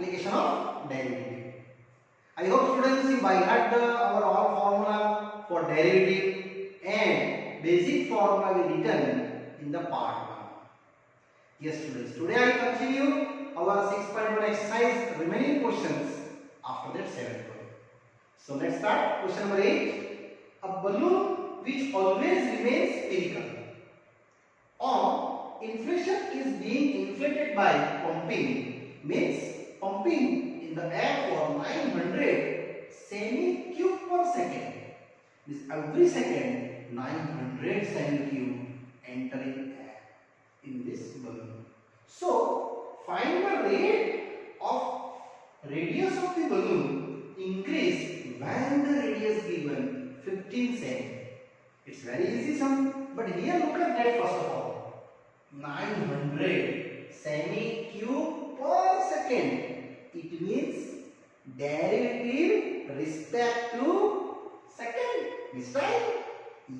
application of derivative. I hope students you by heart our all formula for derivative and basic formula we written in the part 1. Yes students, today I continue our 6.1 exercise remaining questions after that 7th one. So let's start question number 8. A balloon which always remains spherical or inflation is being inflated by pumping means pumping in the air for 900 semi-cube per second. This every second 900 semi-cube entering air in this balloon. So find the rate of radius of the balloon increase when the radius given 15 cm. It's very easy sum, but here look at that first of all. 900 semi-cube per second. It means derivative respect to second. This time?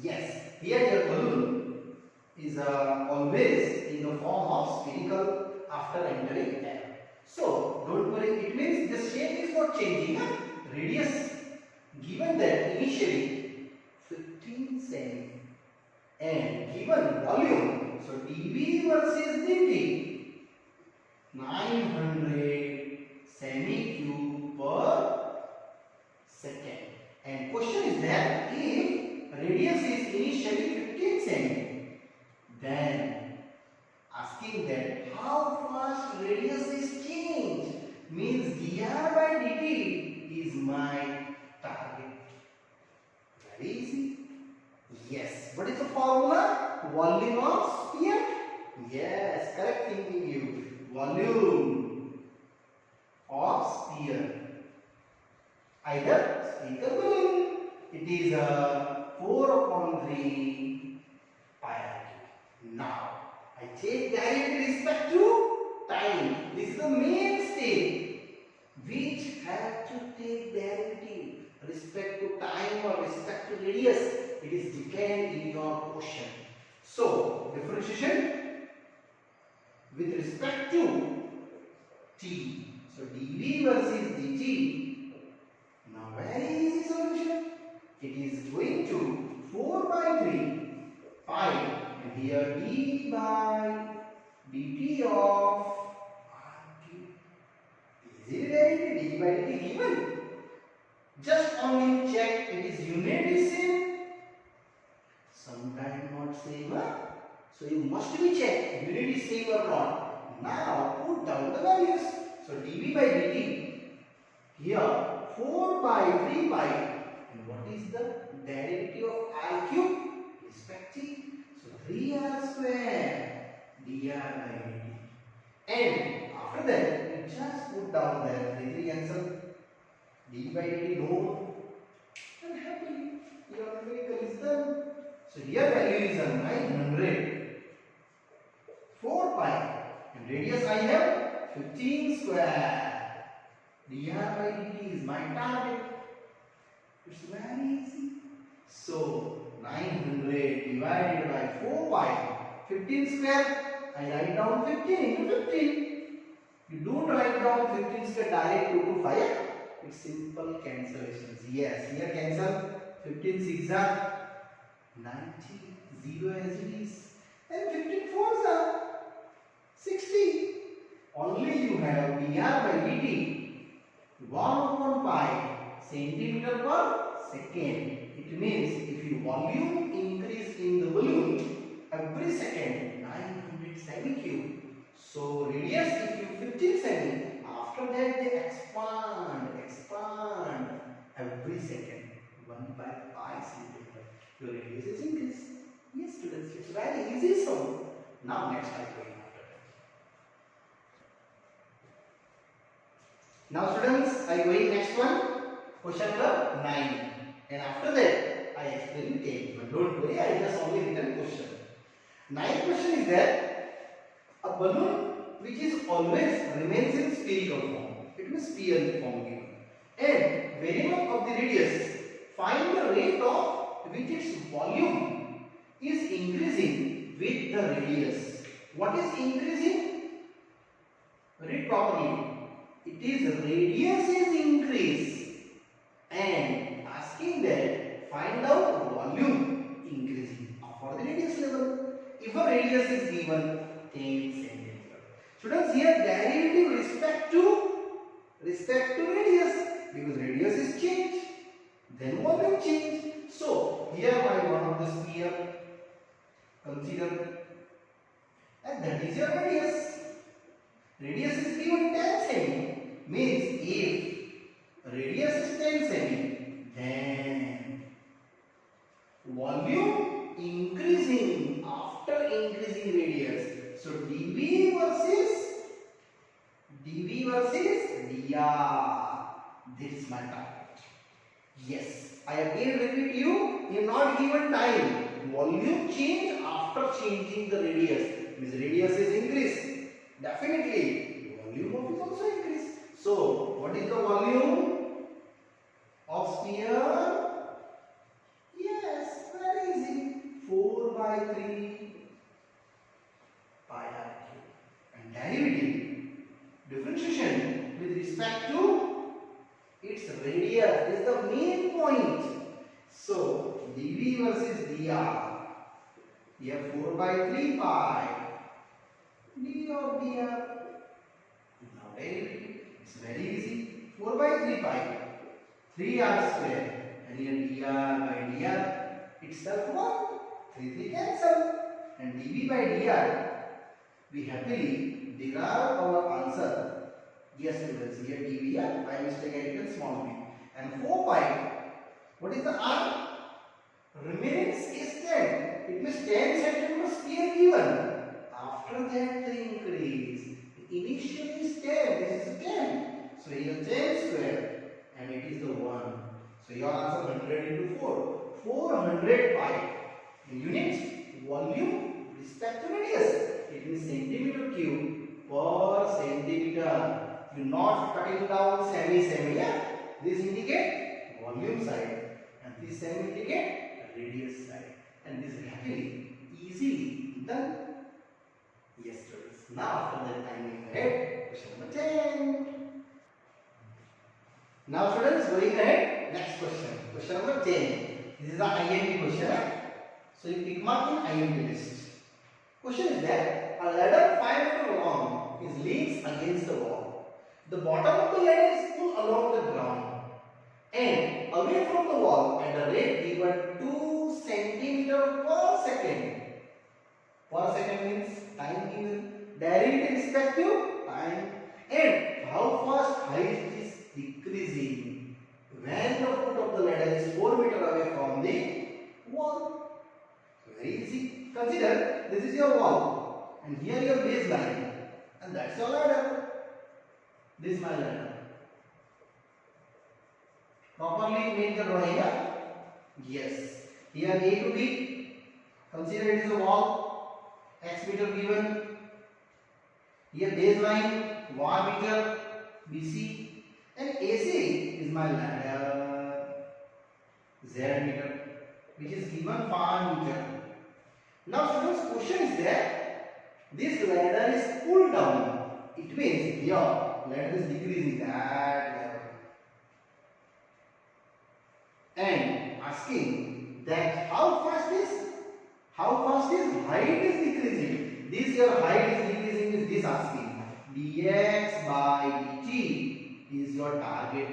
Yes. Here your balloon is always in the form of spherical after entering air. So don't worry. It means the shape is not changing. Huh? Radius given that initially 15 cm and given volume, so dV versus dt 900 semi-cube per second. And question is that if radius is initially 15 cm, then asking that how fast radius is changed means dr by dt is my target. Very easy. Yes. What is the formula? Volume of sphere? Yes. Correct thinking you. Volume of sphere. Either spherical balloon. It is 4/3 pi r cube. Now, I take derivative with respect to time. This is the main step which have to take derivative respect to time or respect to radius. It is depend in your question. So differentiation with respect to t. So dv versus dt. Now very easy solution. It is going to 4/3 pi and here d by dt of r cube. Easy derivative d by dt given. Just only check it is unit is same. Sometimes not same. Huh? So you must be check unit is same or not. Now put down the values. So dv by dt here 4/3 pi and what is the derivative of r cube? Respective. So 3r square dr by dt. And after that you just put down there 3 cancel. d by dt no, and happily your numerical is done. So here value is 900 4 pi and radius I have 15 square. dr by dt is my target. It's very easy. So 900 divided by 4 pi 15 square. I write down 15 into 15. You don't write down 15 square direct 2 to 5. It's simple cancellations. Yes, here cancel 15 6 are 90, 0 as it is, and 15 4s are 60. Only you have dr by dt 1/pi centimeter per second. It means if you volume increase in the balloon every second 900 semi-cube. So radius if you 15 cm, after that they expand every second 1/pi centimeter. Your radius is increased. Yes students, it's very easy. So now next I go after that. Now students, I go next one. Question number 9. And after that I explain in 10. But don't worry, I just only written question. 9th question is that a balloon which is always remains in spherical form. It means sphere form given. And variable of the radius, find the rate of which its volume is increasing with the radius. What is increasing? Read properly. It It is radius is increase and asking that find out volume increasing for the radius level. If a radius is given 10 centimeter. Students, here derivative respect to radius, because radius is changed, then volume change. So here by one of the sphere, consider, and that is your radius. Radius is given 10 cm, means if radius is 10 cm, then volume increasing after increasing radius. So dV versus dr. This is my target. Yes, I again repeat you. You not given time. Volume change after changing the radius. Means radius is increased. Definitely, volume of is also increased. So what is the volume of sphere? Yes, very easy. 4 by 3 pi r cube. And derivative, differentiation with respect to its radius is the main point. So dV versus dr. Here 4 by 3 pi d of dr. Now derivative, it's very easy. 4 by 3 pi, 3r square, and here dr by dr itself 1. 3 cancel, and dV by dr. We happily derive our answer. Yes, students, here dV, by mistake I written small b. And 4 pi, what is the r? Remaining is 10. It means 10 centimeters sphere given. After that the increase. Initially is 10, this is 10. So here 10 square, and it is the 1. So your answer 100 into 4. 400 pi. In units, volume respect to radius. It means centimeter cube per centimeter. You not cutting down semi, yeah? This indicate volume side, and this semi indicate radius side. And this is happily, easily done. Yes, students. Now after that time going ahead, question number 10. Now students, going ahead, next question. Question number 10. This is the IMP question. So you tick mark in IMP list. Question is that a ladder 5 meter long is leans against the wall. The bottom of the ladder is pulled along the ground and away from the wall at a rate given 2 centimeter per second. Per second means time given. Derivative respect to time. And how fast height is decreasing when the foot of the ladder is 4 meter away from the wall. Very easy. Consider this is your wall and here your baseline, and that's your ladder. This is my ladder. Properly make the drawing. Yes. Here A to B. Consider it is a wall. X meter given. Here baseline 1 meter BC, and AC is my ladder. Z meter, which is given 5 meter. Now students, question is that this ladder is pulled down. It means here ladder is decreasing that level. And asking that how fast is height is decreasing. This your height is decreasing is this asking. Dx by dt is your target.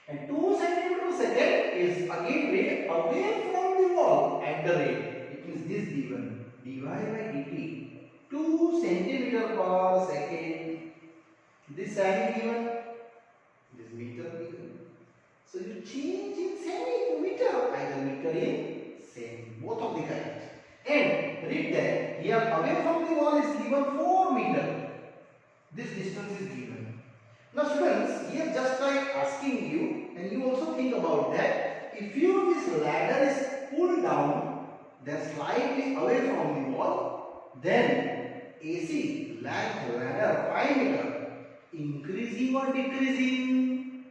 And 2 centimeter per second is again rate away from the wall at the rate. Is this given dy by dt 2 centimeter per second. This semi given, this meter given. So you change in semi to meter, either meter in semi, both of the correct. And read that here away from the wall is given 4 meter. This distance is given. Now students, here just like asking you, and you also think about that. If this ladder is pulled down, then slightly away from the wall, then AC length ladder 5 meter increasing or decreasing?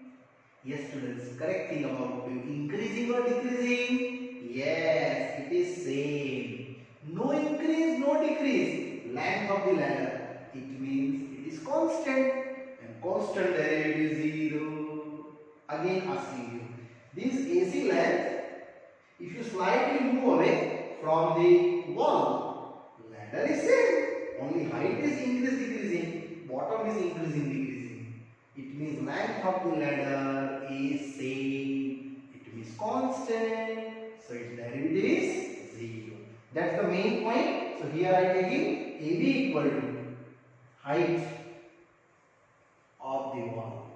Yes students, correct thing about it. Increasing or decreasing? Yes, it is same. No increase, no decrease. Length of the ladder, it means it is constant, and constant derivative is 0. Again asking you, this AC length, if you slightly move away from the wall, ladder is same. Only height is decreasing, bottom is decreasing. It means length of the ladder is same. It means constant. So its derivative is 0. That's the main point. So here I am taking AB equal to height of the wall,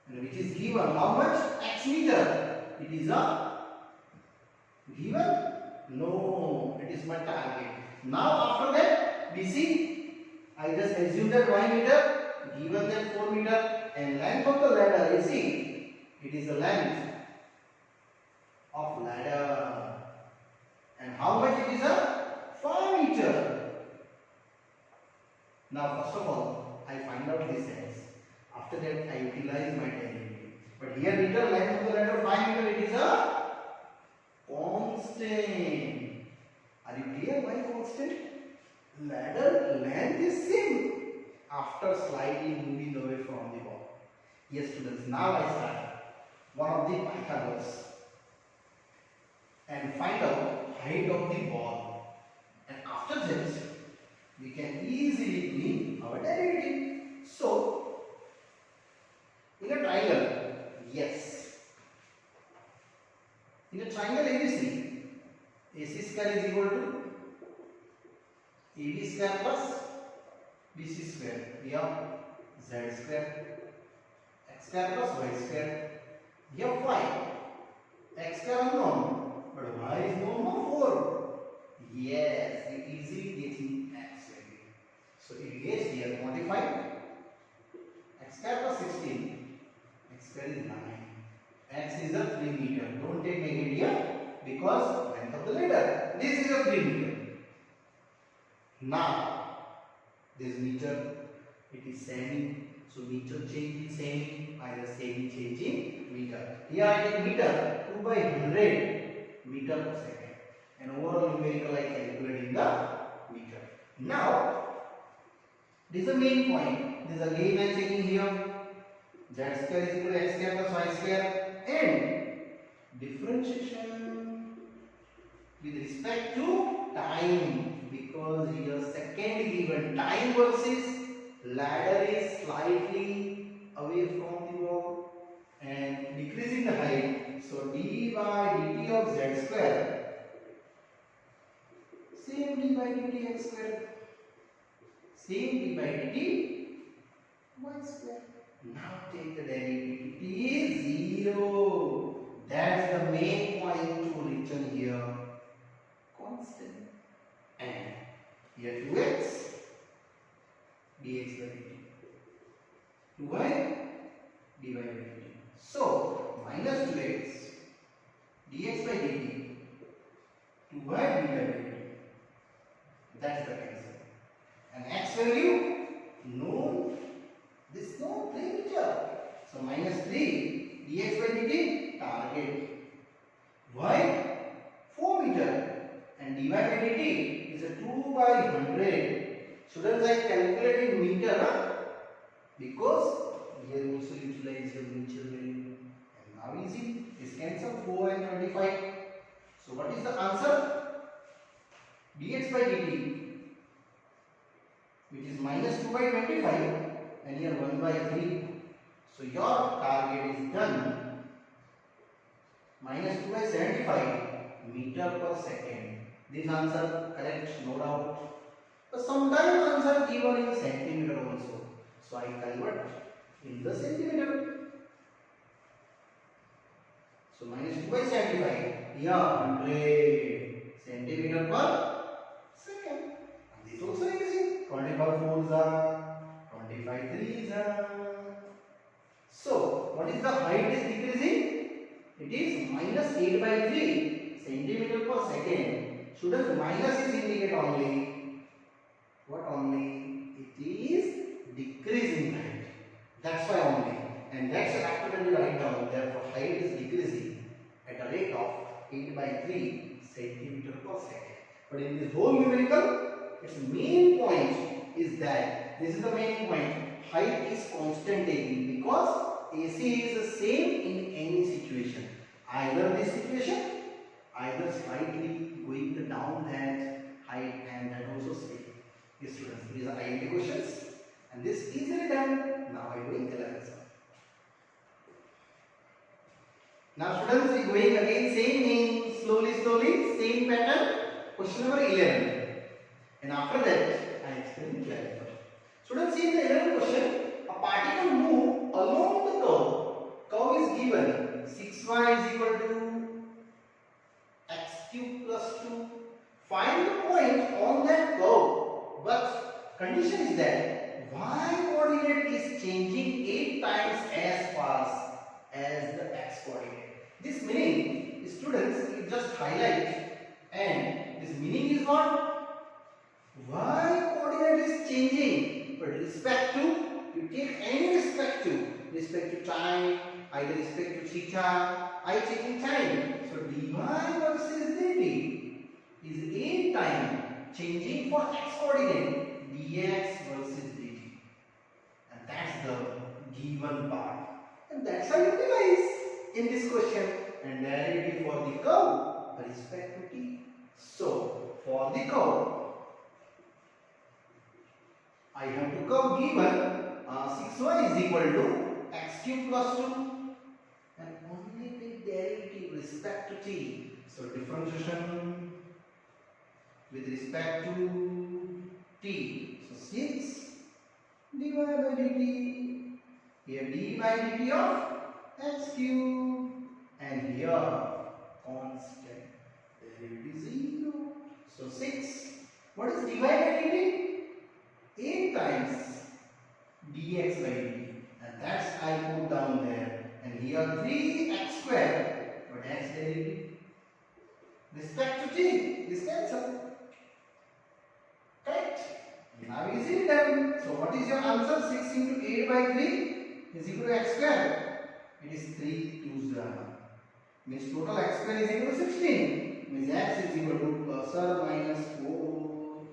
and which is given how much? X meter. It is a given? No, it is my target. Now after that, BC, I just assume that y meter, given that 4 meter, and length of the ladder, you see, it is the length of ladder. And how much it is? A 5 meter. Now first of all, I find out this x. After that, I utilize my derivative. But here meter, length of the ladder 5 meter, it is a constant. Are you clear why constant? Ladder length is same after slightly moving away from the wall. Yes students, now I start one of the Pythagoras and find out height of the ball. And after this, we can easily clean our derivative. So, in a triangle, yes. In a triangle ABC, AC square is equal to AD square plus BC square. We have Z square, X square plus Y square. We have 5. X square unknown, but Y is known for 4. Yes, we easily get in X value. So it gets here 25. X square plus 16. X square is 9. X is a 3 meter. Don't take negative here because length of the ladder. This is a 3 meter. Now this meter, it is semi. So meter change in semi, either semi change in meter. Here I take meter 2 by 100 meter per second. And overall numerical I calculate in the meter. Now this is the main point. This again I am checking here. Z square is equal to X square plus Y square, and differentiation with respect to time, because here second given time versus ladder is slightly away from the wall and decreasing the height. So d by dt of z square, same d by dt x square, same d by dt y square. Now take the derivative. It is 0. That's the main point to return here. Constant. And here 2x dx by dt. 2y dy by dt. So minus 2x dx by dt. 2y dy by dt. That's the answer. And x value known. This no 3 meter. So minus 3 dx by dt target. Y 4 meter and dy by dt is a 2 by 100. Students, I calculate in meter because here also utilize your mutual value. And now easy. This cancel 4 and 25. So what is the answer? Dx by dt, which is minus 2 by 25. And here 1 by 3. So your target is done. Minus 2 by 75 meter per second. This answer correct, no doubt. But sometimes answer given in centimeter also. So I convert in the centimeter. So minus 2 by 75. Here 100 centimeter per second. And this also easy. 25 4s are 25 3s are. So what is the height is decreasing? It is minus 8 by 3 centimeter per second. Students, minus is indicate only what only? It is decreasing height. That's why only. And that's after that we write down. Therefore height is decreasing at a rate of 8 by 3 centimeter per second. But in this whole numerical, its main point is that this is the main point. Height AC is the same in any situation. Either this situation, either slightly going the down that height and that also stay. Yes students, these are IMP questions and this is easily done. Now I going 11th sum. Now students, we going again same name, slowly, same pattern. Question number 11. And after that, I explain 12. Students, see in the 11th question, a particle move along the curve. Curve is given 6y is equal to x cube plus 2. Find the point on that curve. But condition is that y coordinate is changing 8 times as fast as the x coordinate. This meaning, students, you just highlight, and this meaning is what? Y coordinate is changing, but respect to, you take any respect to time, either respect to theta, I taking time. So dy versus dt is 8 times changing for x coordinate, dx versus dt, and that's the given part, and that's how you utilize in this question. And derivative for the curve with respect to t. So for the curve, I have to curve given 6y is equal to x cube plus 2 and only take derivative with respect to t. So differentiation with respect to t. So 6 dy by dt. Here d by dt of x cube and here constant derivative 0. So 6. What is dy by dt? 8 times dx by dt, and that's I put down there, and here 3x square, but x derivative respect to t, this cancel. Correct? Now easily done. So what is your answer? 6 into 8 by 3 is equal to x square. It is 3 2's means total x square is equal to 16. Means x is equal to plus or minus 4.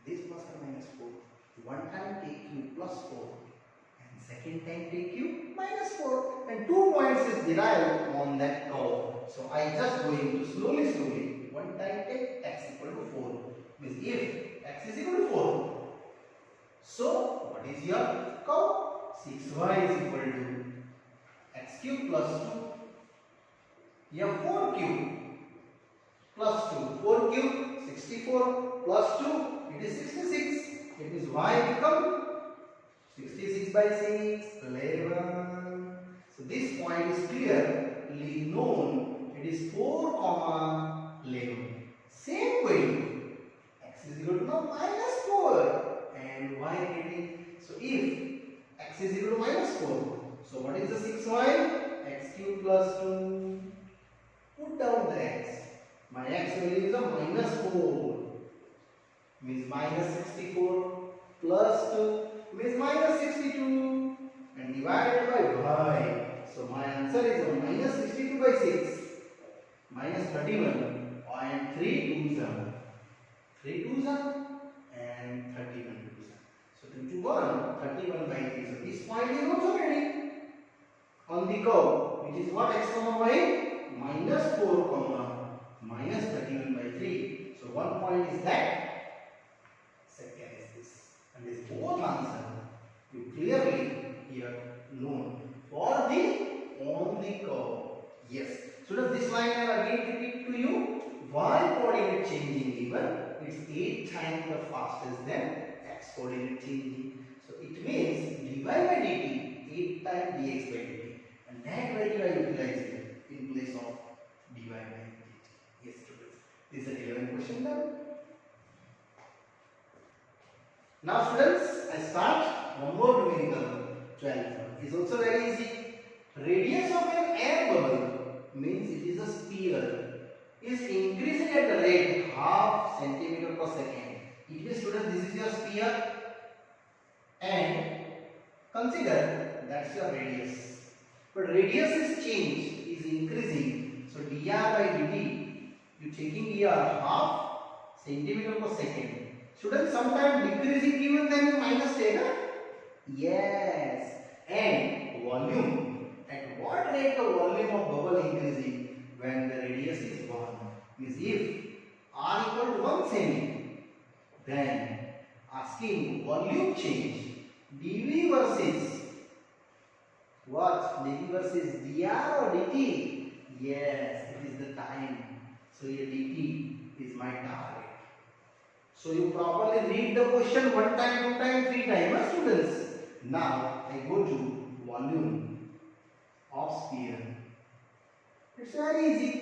This plus or minus 4. One time take q plus 4 and second time take q minus 4, and 2 points is derived on that curve. So I just going to slowly. One time take x equal to 4. Means if x is equal to 4, so what is your curve? 6y is equal to x cube plus 2. Here 4 cube plus 2. 4 cube 64 plus 2. It is 66. It means y become 66 by 6, 11. So this point is clearly known. It is 4 comma 11. Same way, x is equal to now minus 4 and y getting. So if x is equal to minus 4, so what is the 6y? X cube plus 2. Put down the x. My x value is a minus 4. Means minus 64 plus 2 means minus 62 and divided by y. So my answer is minus 62 by 6 minus 31 and 3 2's are 3 2's are and 31 2's are. So 2 to 1 31 by 3. So this point is also ready on the curve, which is what, x comma y? Minus 4 comma minus 31 by 3. So one point is that, second is this, and this both answer you clearly here known for the on the curve. Yes. So does this line I again repeat to you? Y coordinate changing given, it's 8 times the fastest than x coordinate changing. So it means dy by dt 8 times dx by dt, and that value I utilize here in place of dy by dt. Yes students, this is the 11th question done. Now students, I start one more numerical. 12 is also very easy. Radius of an air bubble means it is a sphere, is increasing at the rate half centimeter per second. It means students, this is your sphere and consider that's your radius. But radius is changed, is increasing. So dr by dt, you taking here half centimeter per second. Shouldn't sometime decreasing given then minus 10? Yes. and volume. At what rate the volume of bubble increasing? When the radius is 1. Means if r equal to 1 semi, then asking volume change dV versus what? dV versus dr or dt? Yes, it is the time. So here dt is my target. So you properly read the question one time, two time, three times, students. Now I go to volume of sphere. It's very easy.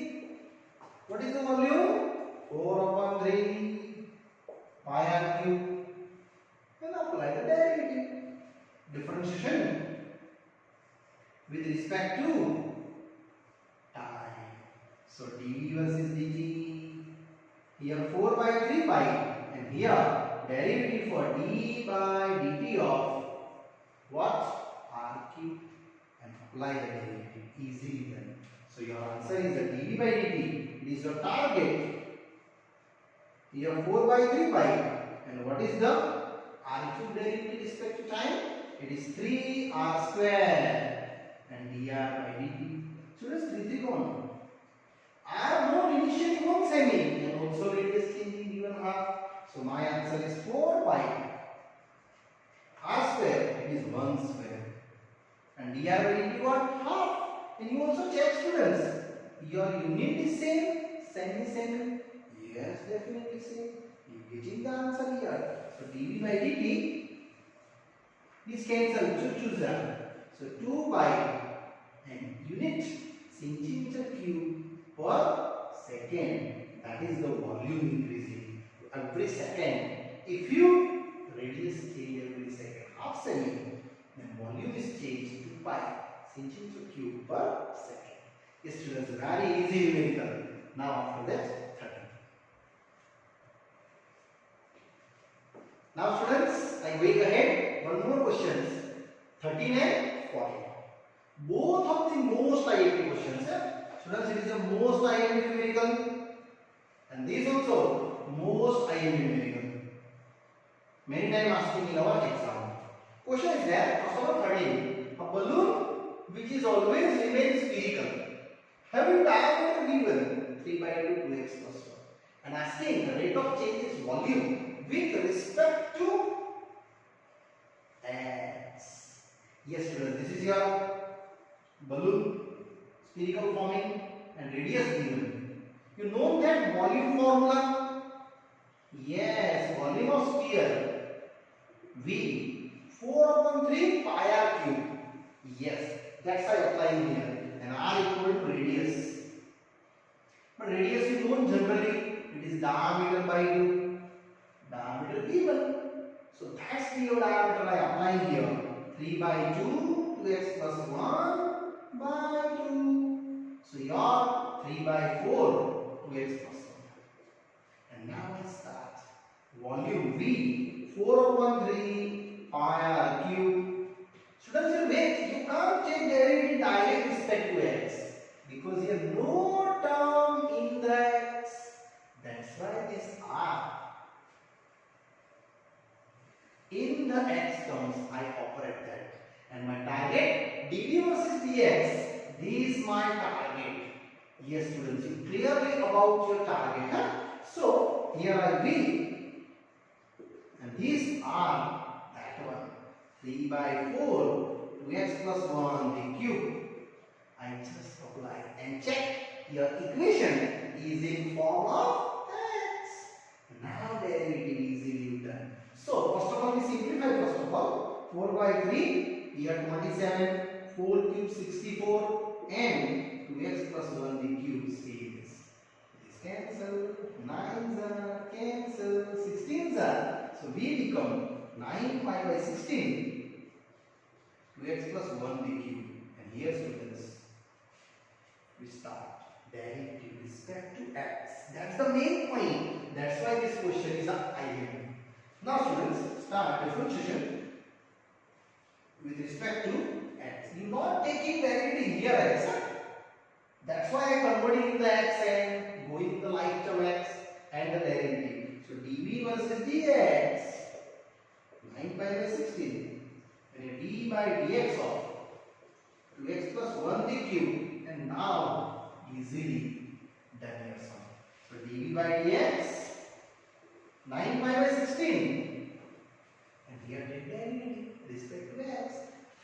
What is the volume? 4 upon 3 pi r cube. And apply the derivative. Differentiation with respect to time. So dV versus dt. Here 4 by 3 pi. And here derivative for d by dt of what? R cube. And apply the derivative easily then. So your answer is the dV by dt. It is your target. Here 4 by 3 pi. And what is the R cube derivative with respect to time? It is 3r square. And dr by dt. Students, 3 gone. R known initially 1 semi. And also radius changing given half. So my answer is 4 pi. R square, it is 1 square. And dr by dt what? Half. And you also check, students. Your unit is same, semi. Yes, definitely same. You getting the answer here. So dV by dt, this cancel, choose that. So 2 pi and unit centimeter cube per second. That is the volume increasing every second. If you radius change every second, half semi, then volume is changed 2 pi centimeter cube per second. Yes, students, very easy numerical. Now after that, 30. Now students, I going ahead. One more questions. 13 and 14. Both of the most IMP questions. Students, it is the most IMP numerical. And these also most IMP numerical. Many times asking in our exam. Question is there. First of all, 13. A balloon which is always remains spherical, having diameter given 3 by 2 2x plus 1. And asking the rate of change is volume with respect to x. Yes, students, this is your balloon, spherical forming and radius given. You know that volume formula? Yes, volume of sphere V 4 upon 3 pi r cube. Yes, that's why applying here. And r equal to radius. But radius you know generally it is diameter by 2. Diameter given. So that's the diameter I applying here. 3 by 2 2x plus 1 by 2. So your 3 by 4 2x plus 1. And now let's start. Volume V 4 upon 3 pi r cube. Students, you wait. You can't change derivative direct respect to x because you have no term in the x. That's why this r. In the x terms, I operate that. And my target dv versus dx. This is my target. Yes, students, you clearly about your target. Huh? So here I V. And these are that one. 3 by 4 2x plus 1 the cube. I just apply and check your equation is in form of x. Now derivative easily done. So first of all we simplify first of all. 4 by 3 here 27, 4 cube 64 and 2x plus 1 the cube. See this. This cancel, 9s are cancel, 16s are. So we become 9 pi by 16 2x plus 1 the cube. And here students we start derivative with respect to x. That's the main point. That's why this question is an IM. Now students start differentiation with respect to x. You not taking derivative here x. That's why I converting the x and going the like term x and the derivative. So dv versus dx 9 pi by 16 and d by dx of plus 1 the cube, and now easily done your sum. So dv by dx 9 pi by 16, and here take derivative respect to x.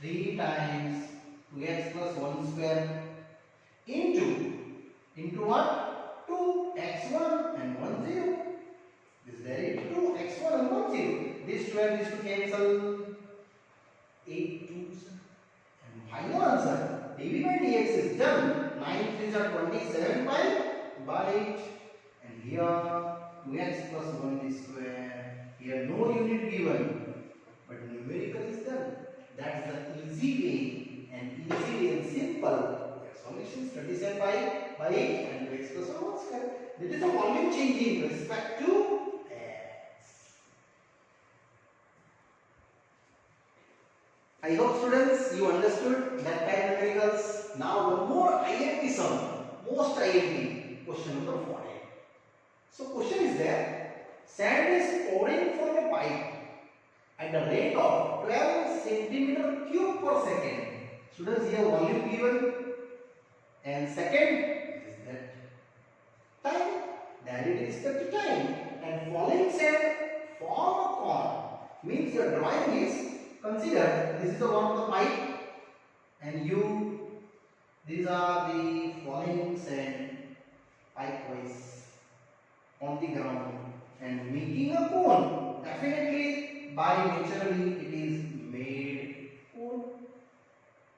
3 times 2x plus 1 square into what? 2x1 and 1 0. This derivative 2x1 and 1 0. This 12 is to cancel. 8 2s. And final answer dv by dx is done. 9 3s are 27 by 8. And here 2x plus 1 is square. Here no unit given, but numerical is done. That's the easy way and simple solution. 27 by 8 and 2x plus 1 square. That is the volume changing with respect to x. I hope students you understood that kind of numericals. Now the more IMP sum, most IMP, question number 40. So question is there, sand is pouring from a pipe at the rate of 12 centimeter cube per second. Students, here volume given, and second is that time, derivative respect to time, and falling sand form a cone. Means your drawing is, consider this is the one of the pipe, and these are the falling sand pipe wise on the ground and making a cone. Definitely by naturally it is made cone,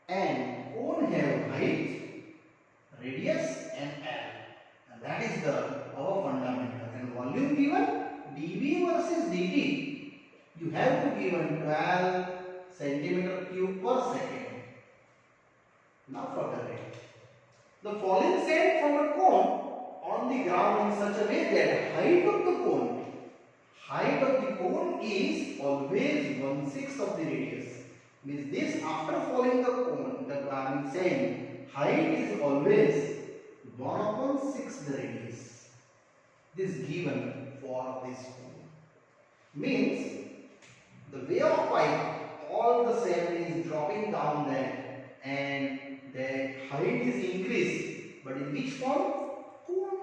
and cone have height, radius and L, and that is our fundamental. And volume given dV versus dt, you have to given 12 centimeter cube per second. Now for the rate, the falling sand from a cone on the ground in such a way that height of the cone is always 1/6 of the radius. Means this after falling the cone, the sand height is always 1/6 the radius. This given for this cone. Means the way of pipe, all the sand is dropping down there and the height is increased, but in which form? Cone.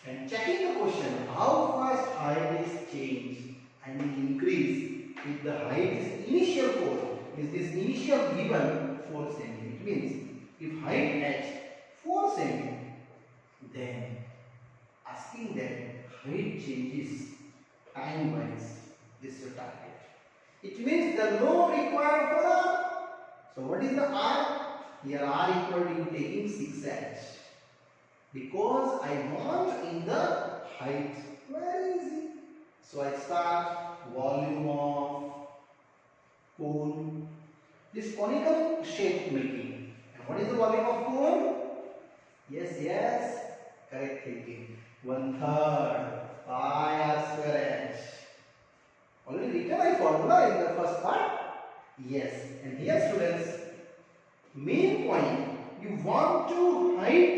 And checking the question, how fast height is changed and increase if the height is initial 4, is this initial given 4 cm. It means if height h 4 cm, then asking that height changes time wise, this is your target. It means the law required for R. So what is the R? Here R equal to taking 6h. Because I want in the height. Very easy. So I start volume of cone. This conical shape making. And what is the volume of cone? Yes. Correct thinking. 1/3 pi r square h. Already written my formula in the first part. Yes. And here students, main point, you want to height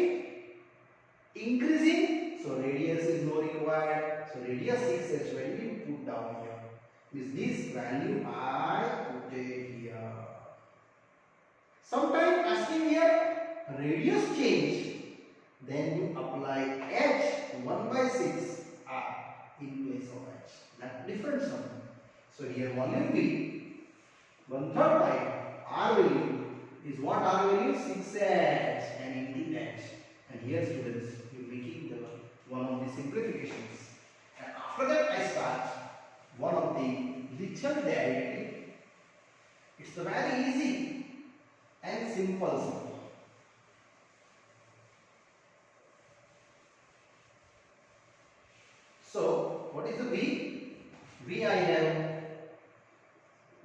increasing, so radius is no required. So radius 6h value you put down here. Is this value I put it here. Sometime asking here radius change, then you apply h 1/6 r in place of h. That different sum. So here volume V 1/3 pi r value is what r value? 6h and into h. And here students, you making one of the simplifications. And after that I start one of the little derivative. It's a very easy and simple sum. So what is the V? V I have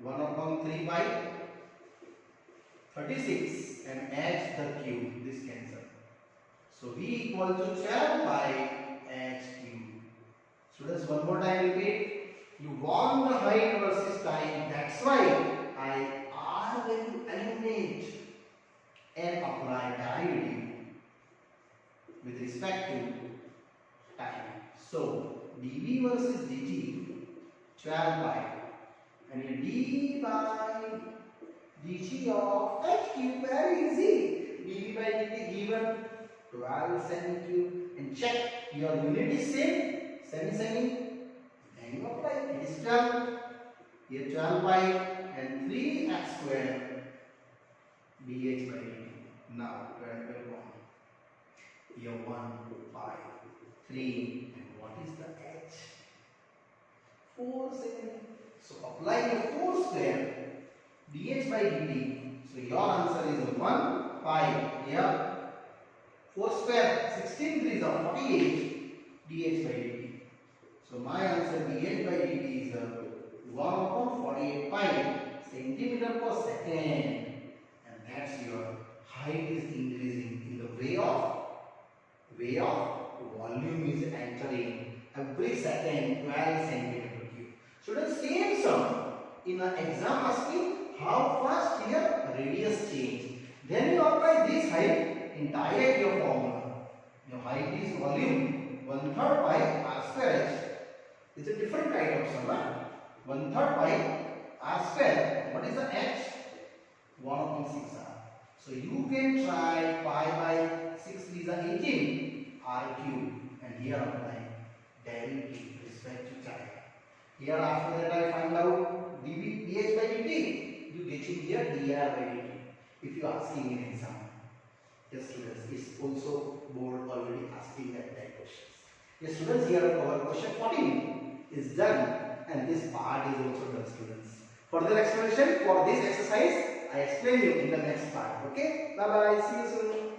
1/3 pi 36 and h the cube, this cancel. So V equal to 12 pi h cube. Students, one more time repeat. You want the height versus time. That's why I R value eliminate and apply derivative with respect to time. So dV versus dt 12 pi, and here d by dt of h cube. Very easy. dv by dt given 12 semi cube. And check your unit is same. Semi. Then you apply. It is 12. Here 12 by and 3x square dh by dt. Now 12 will go. Here 1, 5, 3, and what is the h? 4 semi. So apply your 4 square dh by dt. So your answer is 1, 5. Here 4 square 16 3s are 48 dh by dt. So my answer dh by dt is 1 upon 48 pi centimeter per second. And that's your height is increasing in the way of volume is entering every second 12 centimeter cube. So the same sum in an exam asking how fast here radius change. Then you apply this height in direct your formula. Your height is volume 1/3 pi r square h. It's a different kind of sum. 1/3 pi r square. What is the h? 1 upon 6r. So you can try pi by 6 is 18 r cube, and here apply derivative with respect to time. Here after that I find out dh by dt. You get in here dr by dt. If you asking in exam, yes students, is also board already asking that questions. Yes students, here our question 14 is done, and this part is also done students. Further explanation for this exercise I explain you in the next part. Okay, bye bye, see you soon.